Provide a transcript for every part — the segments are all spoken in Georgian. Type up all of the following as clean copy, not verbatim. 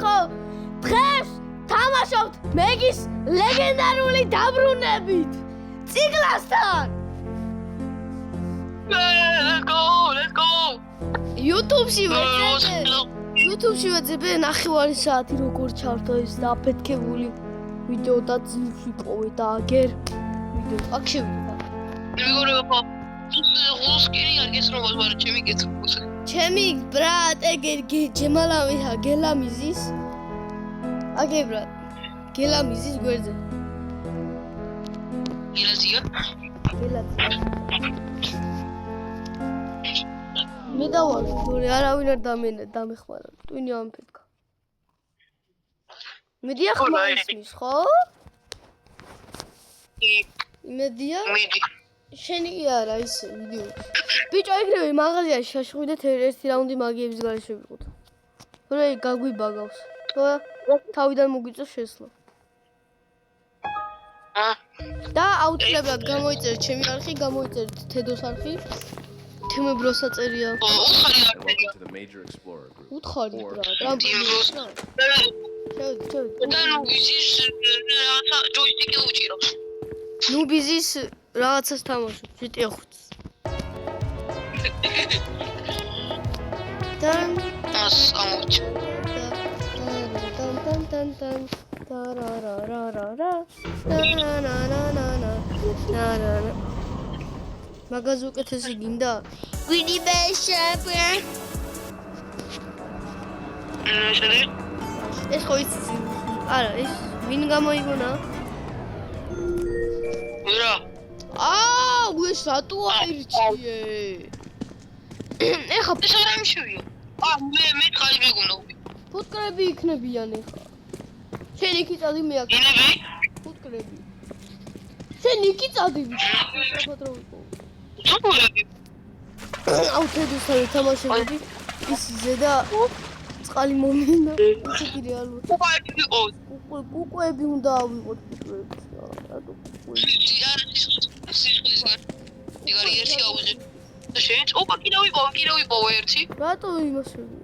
ხო? დღეს თამაშობთ მეგის ლეგენდარული დაბრუნებით. ციკლასთან. Let's go. YouTube-ში ვეძებე ნახევარი საათი როგორ ჩავდა ეს დაფეთქებული ვიდეო და ძილში პოვე და აგერ ვიდეო. აქ შევიდა. მეგობრებო, ხუსკინი არ გესრომოს, მაგრამ ჩემი გეცრობს. ჩემი ბრატ ეგერ ჯემალავი გელამიზის. აგე ბრატ. გელამიზის გვერდზე. გელაზია? გელაზია. მე დავარ, თორე არავინ არ დამეხმარა. ტვინი ამფეთქა. მედია ხმა ისმის, ხო? მედია? მიდი. შენი არა ისე ვიდეო. ბიჭო, ეგრევე მაღაზიაში შაშხვიდეთ ერთი რაუნდი მაგიების გარეშე ვიყოთ. თორე გაგვიბაგავს. ხო? თავიდან მოგვიწევს შესვლა. და აუცილებლად გამოიწერეთ ჩემი არხი, გამოიწერეთ თედოს არხი. თემებროს აწერია. უთხარი ბრატ, თემებროს. და ნუბიზის რაღაცა ჯოისტიკი უჭირავს. ნუბიზის რაღაცას თამაშობ, GTA 5-ს. თან ამოჩ. თან ტარარარარა. მაგაზ უკეთესი გინდა? ვინი ბეშაპა. ეს ხო ის არა, ეს ვინ გამოიგონა? რა? ეს რატო აირჩიე? ეხა ეს არ ამშვია. მე ხალი მეგონა. ფუტკრები იქნებიან ეხა. შენ იქი წადი მე აქ. ინები? ფუტკრები. შენ იქი წადი ვიცი. საფათრო ვიყო. ფუტკრები. აუთედუსთან თამაშობდი. ის ზედა წყალი მომინა. ისეთი რეალურად. კუკვები უნდა ავიღოთ ფუტკრები. რატო კუკვები? იგარი ერთი აუზე. შენ ოპა კიდევ ვიპოვე ერთი. რატო იმასები?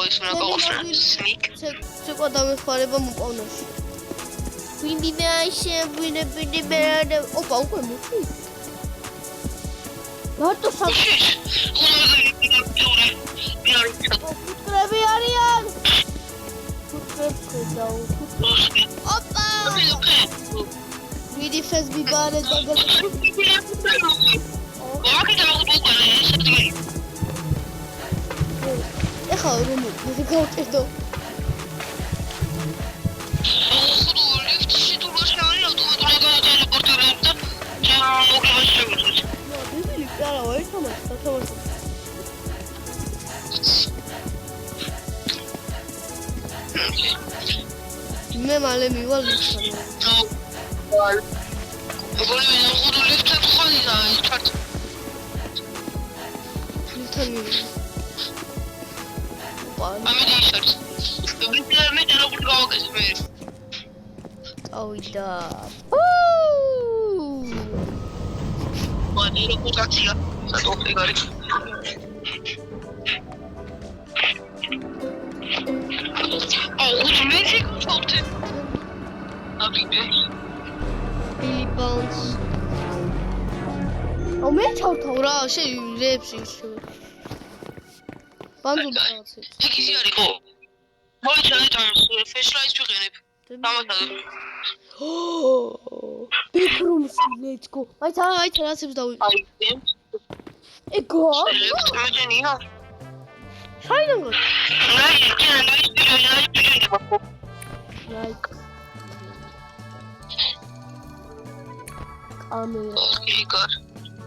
ეს უნდა გავხსნა სნიკ. ცეკვა დამეხმარება მოპოვნაში. ვინდი მე ოპა უკვე მოხდი. რატო ფუტკრები არიან? ფუტკრებს ხედავ. ოპა! ვიდი ფეს ბიბარე დაგა. ეხლა რომ გავჭირდო. ლიფტში თუ გაშევი ავტომატურად გადატელეპორტირებ და მოგევაშევოთ. დედილი არა, ერთმანეთს დათამაშოთ. მე მალე მივალ ლიფტთან. მოგონი მე ხუდი ლიფტთან ხალი და ჩარტ. ლიფტთან მივალ. ამით ისარს. მე როგორ გავაკეთე მე? წავიდა. მანერო პუტაცია. სათოფი გარი. მე შეგხვდე. აბიდე. ბილიბონს. მე ჩავთავ რა, რეებში ისე. ბანძულა რაღაცა. იქ ისი არის ხო? მოიჩანე თან ფეშლაის ვიყენებ. დამატად. ბიგრუმს let's go. აიცა რაცებს დავიყო. ეგო? ელექტროჯენია. საიდან გო? კამერა. იგარ.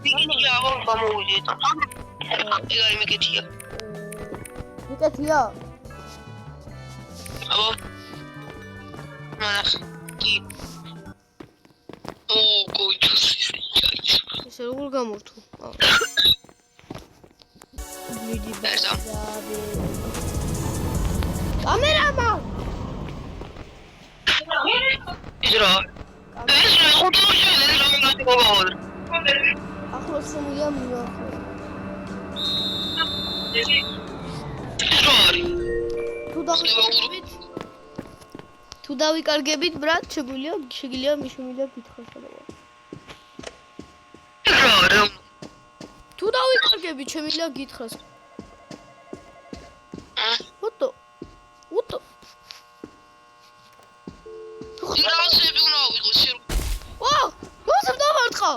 იგი აღარ გამოვიდეთ. იგარი მეკეთია. მეკეთია? აბა. მანახ. კი. გოიჩუსის. ესე როგორ გამორთო? ვიდი ბაზა. კამერამა. იზრა. ეს ხუთი შეიძლება რომ გაგავარ. ახლოს შემიძლია მივახო. იზრა. თუ დავიკარგებით ბრატ შეგიძლია მიშუმილია გითხრას ხოლმე რა თუ დავიკარგებით შემიძლია გითხრას უტო რაღაცები უნდა ავიღო შენ ვა როცა დამარტყა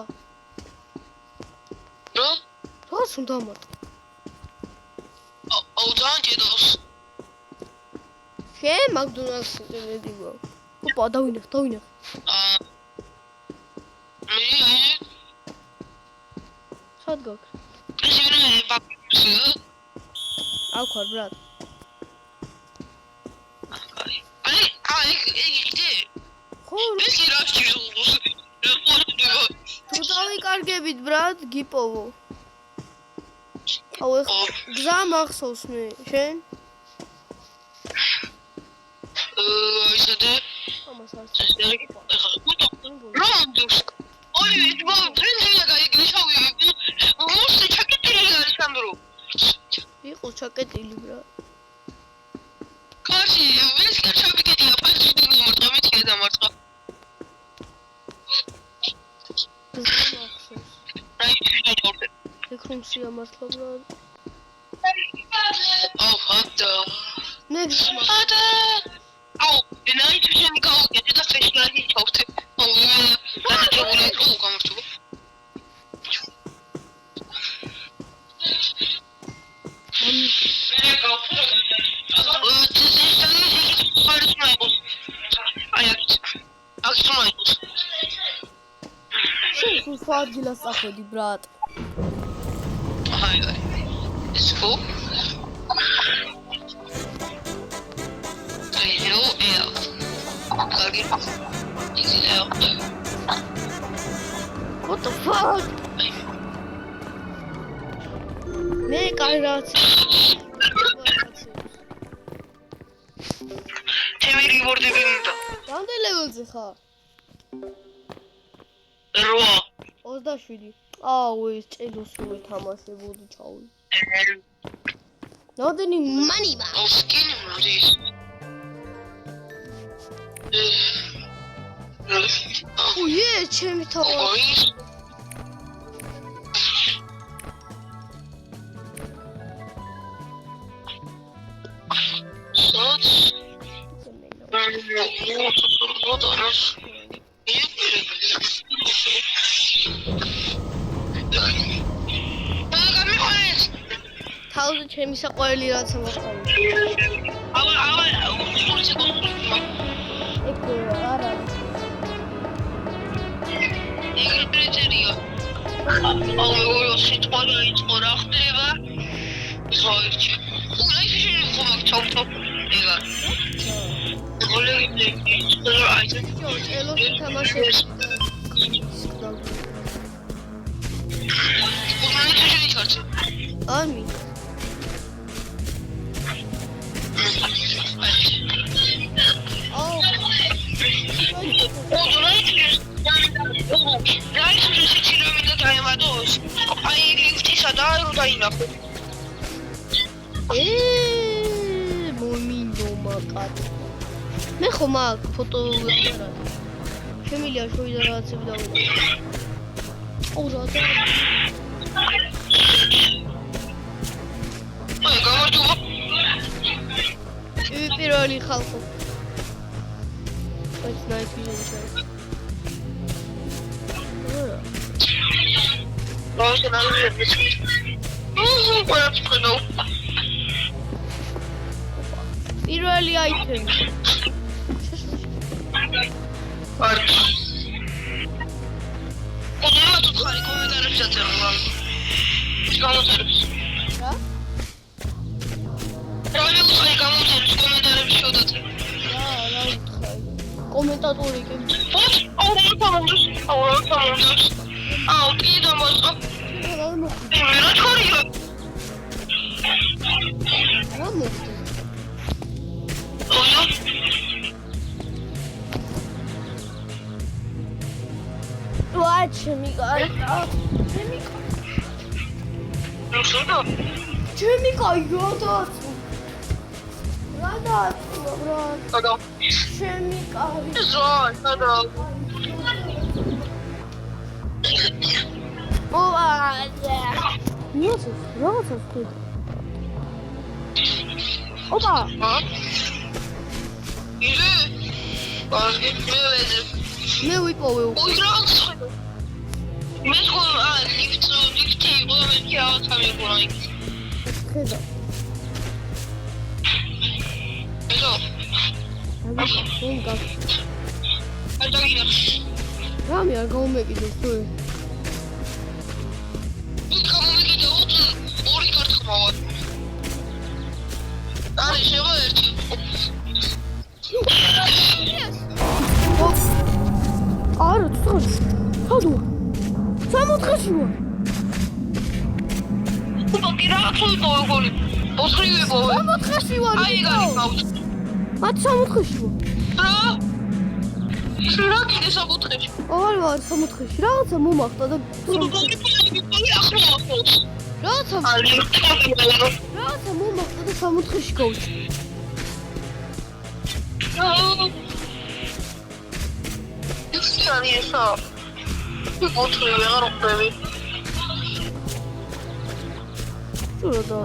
რა როცა დამარტყა აუ ძალიან ჭედავს შენ მაკდონალდსში დედიგო ოპა დავინახ მე სად გაქვს ისინი ბაკსი აქ ვარ ბრატ აი იდე ხო ეს კი რა შეიძლება თუ დავიკარგებით ბრატ გიპოვო აუ გზა მახსოვს მე შენ ისედე ამას არ რომდოს ოი მე პრინცია გაიგრიშავი მოსე ჩაკეტილი არის სანდრო იყო ჩაკეტილი ბრატ კაში ეს კი ჩაკეტილია პასუხი მომარტყა მე დამარტყა გზა მახსოვს აი ჩორტე ეკრომსია მართლა ბრატ აუ ხატა მე გზა ხატა აუ ნაი თვითონ გავუკეთე და ფეშლაგი ჩავხტე აუ დაჭებული იყო გამორჩა შენ ხوارდილას ახედი ბრატ აი ეს ხო What the fuck? მე კარგად ჩემი რიბორდები მინდა რამდენ ლეველზე ხარ? 8 27 აუ ეს ჭელოს რო თამაშებოდი ჩაული ნოდენი მანიმა აუ სკინი მოდის უე ჩემი თავი ოი სოც თავზე ჩემი საყვარელი რაცა მოყავი ეგ არა აუ სიტყვა იყო რა ხდება ზოირჩი უნა ისინი ხომ ჩავთო ეგა გოლები აიზე ელოს თამაშებს უნა ისინი ჩარჩი ამი აუ უნა ისინი რაის შეიძლება მინდა დაემატოს აი ლიფტისა და რო დაინახო მომინდო მაკად მე ხომ აქ ფოტოგრაფია შემილია შოიდა რაღაცები დავიდე აუ რა და აი გამარჯობა პირველი ხალხო ეს ნაიჩი Vamos a dar un no. პირველი აიტემი. Art. Ona tu ხარი კომენტარებში დაწერა. ის გამოწერებს. რა? რა ვიყავი გამოწერებს კომენტარებში შევდაწერე. რა უთხრა? კომენტატორი კი. აუ აუ კიდე მოსო. რა თქორია? რა მოხდა? ოღონდ ჩემი კაი. ნუ შევდა. ჩემი კაი როდაც? რა გადააწვა რა. სადა. ჩემი კარი. სადა. მოვალე. მიოცეს, რაღაცას ხედავ. ოპა. ილი. კარგი, მე ვიპოვე უკვე. ой, რაღაც ხედავ. მე ხო ლიფტი იყო მე რაღაცა მიყურა იქ. ხედავ. ელო. აგა. ადაგია. რამე არ გაუმეკიდეს თუ. გამომიგიდა ორი კარტხმავა. არი შევა ერთი. არა, წოდი. ხოდო. 64-ში ვარ. უბი რაღაცა იყო ეგორი. 4 იყო. 64-ში ვარ. აი გაიგავთ. მათ 64-ში ვარ. რა? რა კიდე 64-ში? არ ვარ 64-ში. რაღაცა მომახდა და რაღაცა მომახდა და 64-ში გავჭი. ისარი ესა. ოთხი ვეღარ ვხვდები. შუა და.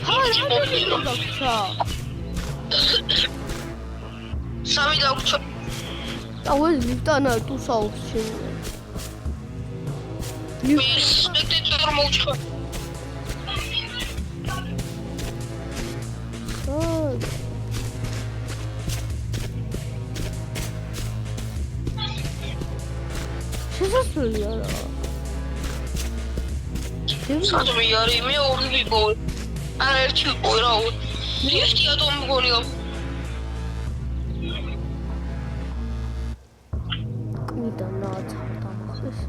რა დაგჭა? სამი დაგჭა. აუელი ლიფტანა თუ საუბრს შენ. სპექტატორ მოუჩხა. შესასვლელი არა. სადმე არი მე ორი ვიპოვე. არა ერთი ვიპოვე რა. ერთი ატომი მგონია. კიდა ნაცარდა მოხდეს.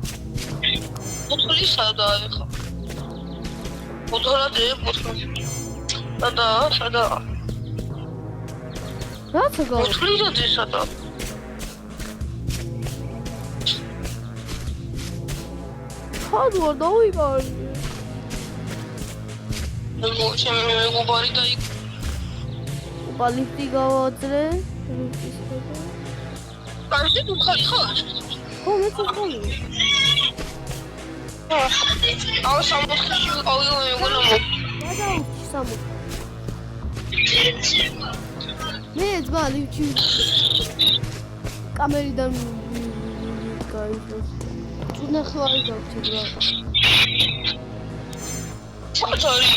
ოთხი სადა ეხა. ოთხი ოთხი. სადა. რაცა გავა? ოთხი სადა. ხადო დავიკარი. εγώ ჩემი მეგობარი და იქ ლიფტი გავაძრე. კარგი თუ ხარ? ხო მე ხომ. აუ 64-ში ავიღო მეგონა მო. გადაუჩი 60. მე ძმა ლიფტი კამერიდან გაიწოს. ნახვარი გავჩი რა. ჩაჭარი.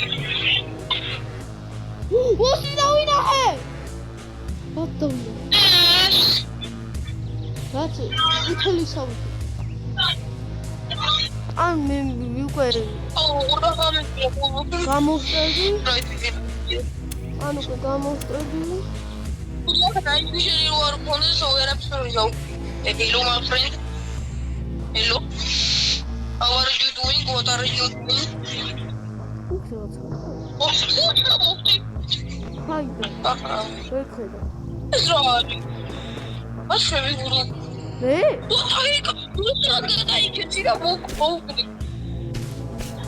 მოსი დავინახე. ბატონო. რაცა უთელი საუბრობ. ან მე უკვე აუ რა გამიწევ. გამოვწერდი. ანუ გამოვწერდი. უბრალოდ აიჩერი ვარ კონდეს ვერაფერს ვერ ვიზავ. Hello my friend. Hello. How are you doing? What are you doing? Hi. Aha. ვექედა. ეს რა არის? ას შევიგულო. მე? ოთაი გულა დაიქეცი და მოვკვდი.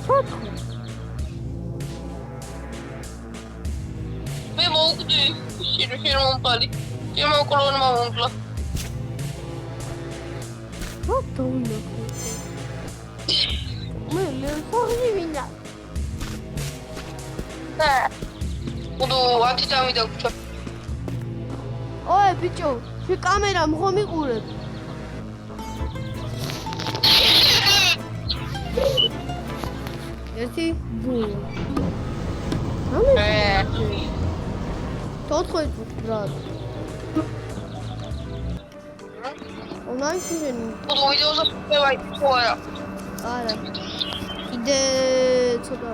ხოთო. მე მოვკვდი. შენ მომყალი. შემოკლონ მომკლა. ხოთო უნდა. მე ლევხი ვინა. და უდო ათი დავიდა გუჩა. ოე ბიჭო, შე კამერა მხომ იყურებ. ერთი ბუ. თოთხმეტ რა. ონაიში უდო ვიდეოზე ვაი თორა. არა. კიდე ცოტა.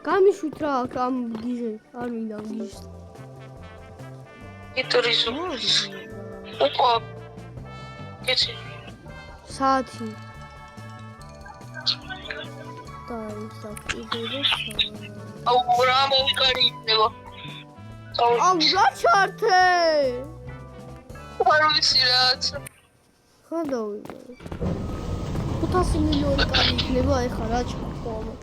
გამიშვით რა ამ გიჟე, არ მინდა გიჟს. იტურიზო. ოპა. კეცი. საათი. და ისა კიდე აუ რა მოვიკარინება. აუ რა ჩართე? არ ვიცი რაც. ხანდავი. 500 მილიონი კარი იქნება ეხლა რა ჩქო ამა.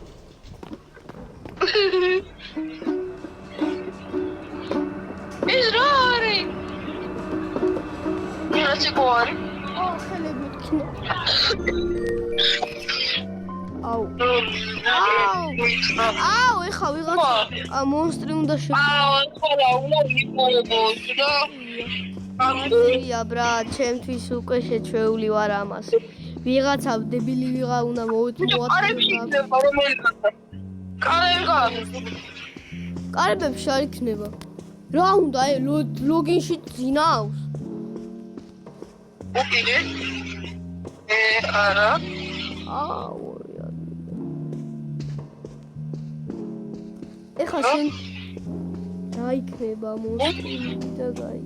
ეს რა არის? რა წიგოარი? ხელები ვქნა. აუ, ეხა ვიღაცა მონსტრი უნდა ხარა, უნდა ვიყურებოს და ამია ბრატ, ჩემთვის უკვე შეჩვეული ვარ ამას. ვიღაცა დებილი ვიღა უნდა კარებში იქნება რომელი კაცი? კარებებში არ იქნება. რა უნდა ლოგინში ძინავს? ოკეი. არა. აუ. ეხა შენ რა იქნება მონსტრი და გაი.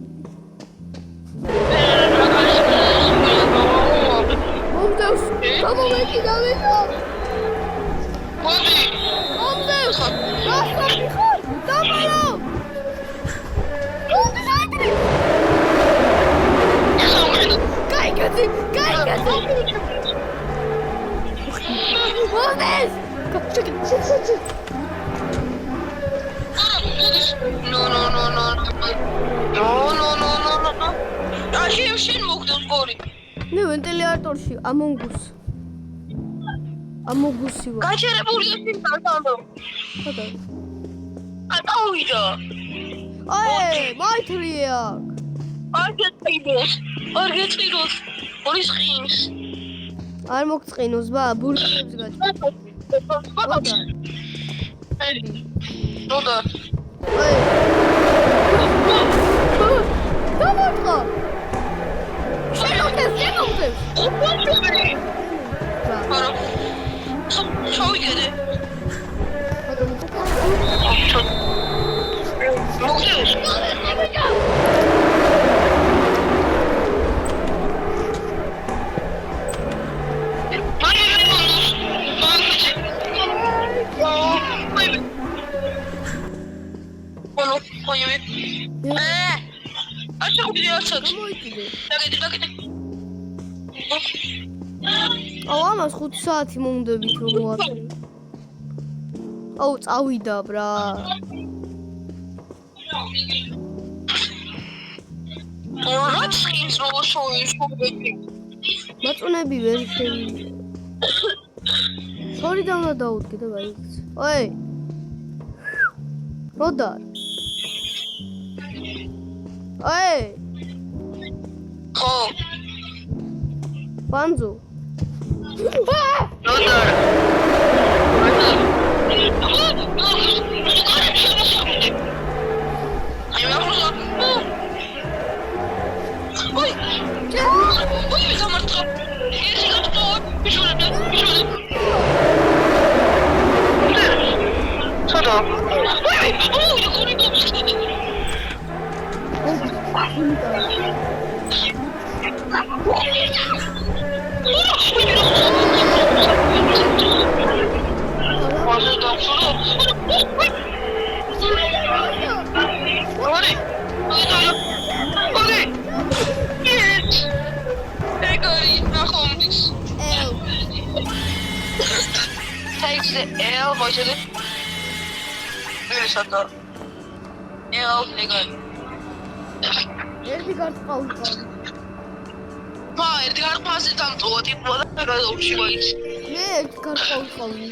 მომდევს, გამომეკი დავიღო. მოდი. მომდევს. გასწავლი ხარ? დამალო. მომდი საიტი. გაიგეთი. მომდევს. ჩეკი. No. შენ მოგდოს გორი. მე ვენტილატორში ამონგუსი ვარ. გაჩერებულია შენ თანდო. ხოდა. ატოვიდა. მაითრია. არ გეწყინოს. ორის ხინს. არ მოგწყინოს ბა, ბურგერებს გაჭ. ნოდა. დამოწყო. შემოგდევს. არა. შოვიგედე. მოგდევს. გამოიკიდე. აუ ამას 5 საათი მომდებით რომ მოაწევ. აუ წავიდა ბრა. რა ხინს რო შოვიგე. მაწუნები ვერ შევიდა. სორი და უნდა დაუდგე და გაიგეთ. როდარ. ხო. ბანძო. როდარ. ერთი გარტყავი ყავი. ერთი გარტყავი დამწუვა ტიპა და გადაუში ვაიც. მე ერთი გარტყავი ყავი.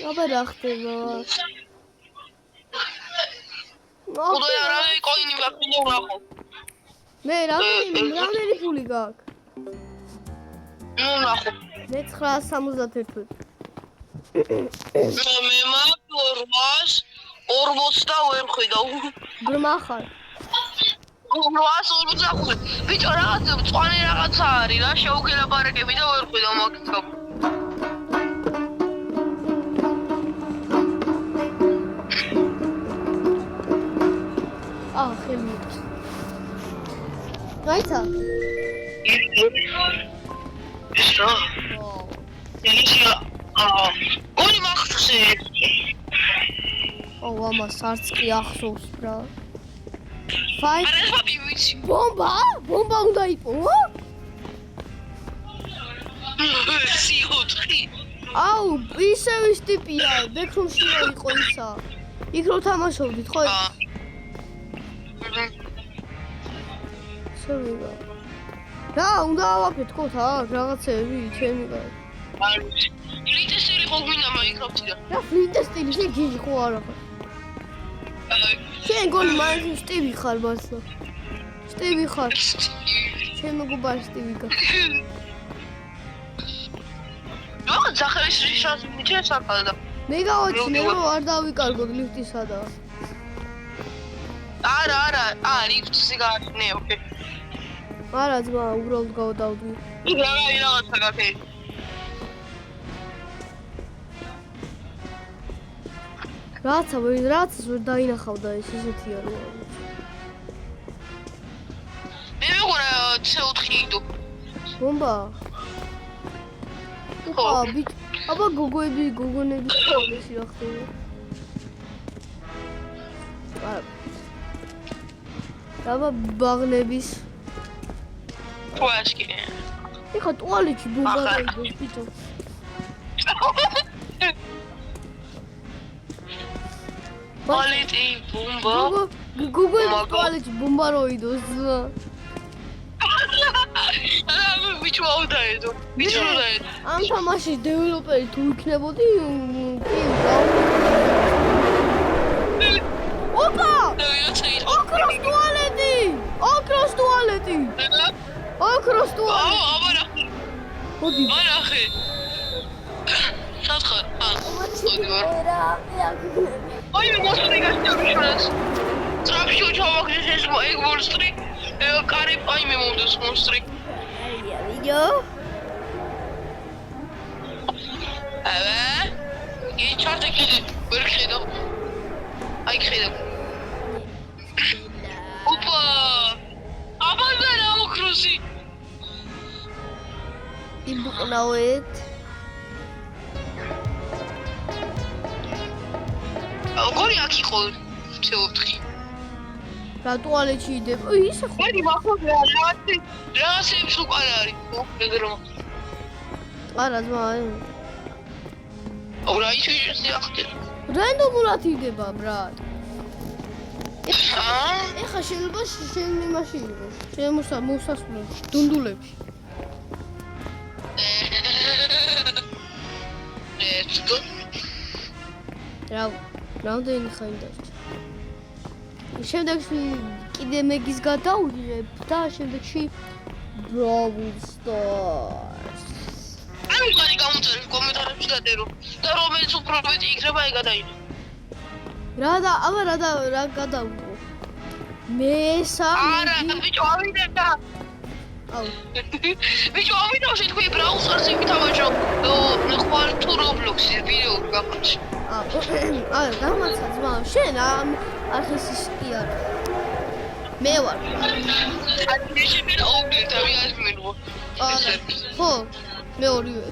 აბა რა ხდება? უდო არა კოინი ვაფინე ვრახო. მე რამდენი ფული გაქვს? ვრახო. მე 971. მე მაქვს 840 ხვიდა. ბრმა ხარ. 845. ბიჭო რაღაც მწვანე რაღაცა არის რა, შეუგელაპარაკები და ვერ ხვიდა მაგითო. ხელი. რაიცა? Что? Гули махцы. ამას არც კი ახსოვს ბრა. Fight. არა ეს ვაპი ვიცი. Bomba უნდა იპოვო? C4. აუ, ისევ ის ტიპია, ბექრომში რა იყო ისა. იქ რო თამაშობდით, ხო? სერვერა. რა, უნდა ავაფეთ ხო თან, რაღაცები, ჩემი კაცი. ფლინტესტილი ხო გვინდა მაინკრაფტი და. რა ფლინტესტილი შენ გიჟი ხო არა ხარ? შენ გონი მაინკრაფტ სტივი ხარ მართლა. სტივი ხარ. შენ მოგუბარ სტივი ხარ. რა ზახარის რიშას მიჩეს აკალდა. მე გავაჩინე რომ არ დავიკარგოთ ლიფტი სადაა. არა, რიფტზე გააჩინე, ოკეი. არა ძმა, უბრალოდ გავდავდი. რაღაცა გაკეთე. რაცა ვერ დაინახავდა ეს ესეთია რა. მე მეგონა C4 იდო. ბომბა. ბიჭ, აბა გოგონები ის რა ხდება. აბა ბაღნების. თუაშკი. ეხა ტუალეტში ბომბა დაიდოს ბიჭო. ტუალეტი ბომბა. გოგონების ტუალეტში ბომბა როიდოს ზა. Which one დაედო? Which one დაედო? ამ თამაშის დეველოპერი თუ იქნებოდი, კი ოპა! ოქროს ტუალეტი! ოქროს ტუალეტი! ოქროს ტუალეტი! აბარახი. მოდი. არახი. სათხარ. აი მოსწრი გასწავლეს. ტრაფშო ჩავაგდეს ეს ეგ მონსტრი. კარი აი მე მომდოს მონსტრი. ვიდეო. ის ჩარტი კიდე ვერ ხედავ. აი ხედავ. ოპა! აბანდა ოქროსი. იმბუყნავეთ. გორი აქ იყო C4. რა ტუალეტში იდებ? ისე ხო. მე მახოზე რაღაცებს უკან არის. მოგდრო. არა ძმა. ორა ისე ახდე. რანდომულად იდება ბრატ. ეხა შეიძლება შენ იმაში იყოს. შენ მოსასვლელში, დუნდულებში. რამდენი ხანი დასჭა? შემდეგში კიდე მეგის გადავიღებ და შემდეგში Brawl Stars. ანუ კარი გამოწერე კომენტარებში გადაერო და რომელიც უფრო მეტი იქნება ეგ გადაიდო. რა გადავიღო? მესამე. არა, ბიჭო, ავიდა. აუ. ბიჭო, ავიდა შეთქვი Brawl Stars-ი ვითამაშო. ხვალ თუ Roblox-ი ვიდეო გაკეთე. არა, დამაცა ძმა, შენ არხის კი არა. მე ვარ. შეიძლება აუგეთ, არ მენო. ხო, მე ორივე.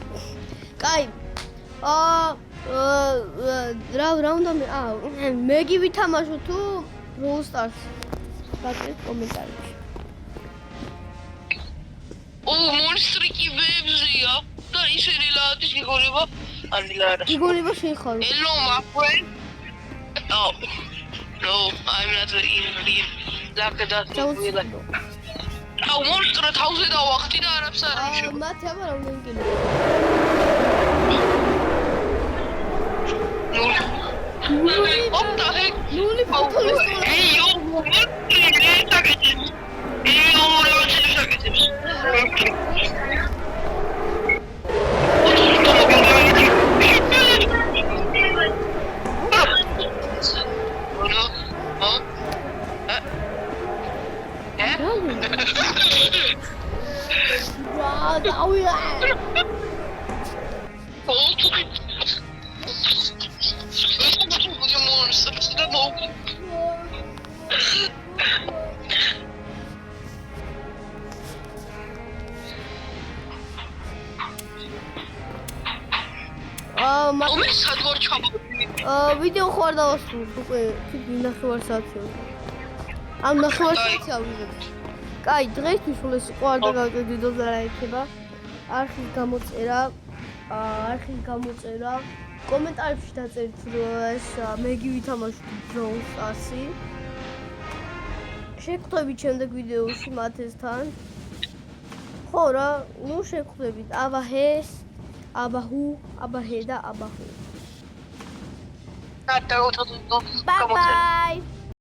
კაი. რა უნდა მეგი ვითამაშო თუ Brawl Stars? გაკეთე კომენტარებში. მონსტრი კი ვებზია და ისინი ლადის გიგონება ანდილარა. გიგონება შენ ხარ. Hello my friend. Oh. No, I'm not in like that. აუ მონსტრა თავზე დავახტი და არაფერს არ ამშობ. მათი აბა რა უნდა იმკინო. What the heck? ნული ფოტოლის ტუალეტი. ეიო, ვიდეო ხوار დავასრულებ უკვე ნახევარ საათი. ამ ნახევარშიც ავიღებთ. კაი, დღეისთვის სულ ეს იყო, არ დაგავიწყდით ვიდეოზე რა იქნება. არხის გამოწერა, კომენტარებში დაწერთ რომ ეს მე გივითამაშოთ Brawl Stars-ი. შეგხვდებით შემდეგ ვიდეოში მათესთან. ხო რა, ნუ შეგხვდებით აბაჰეს, აბაჰუ, აბაჰე და აბაჰუ. და Bye bye.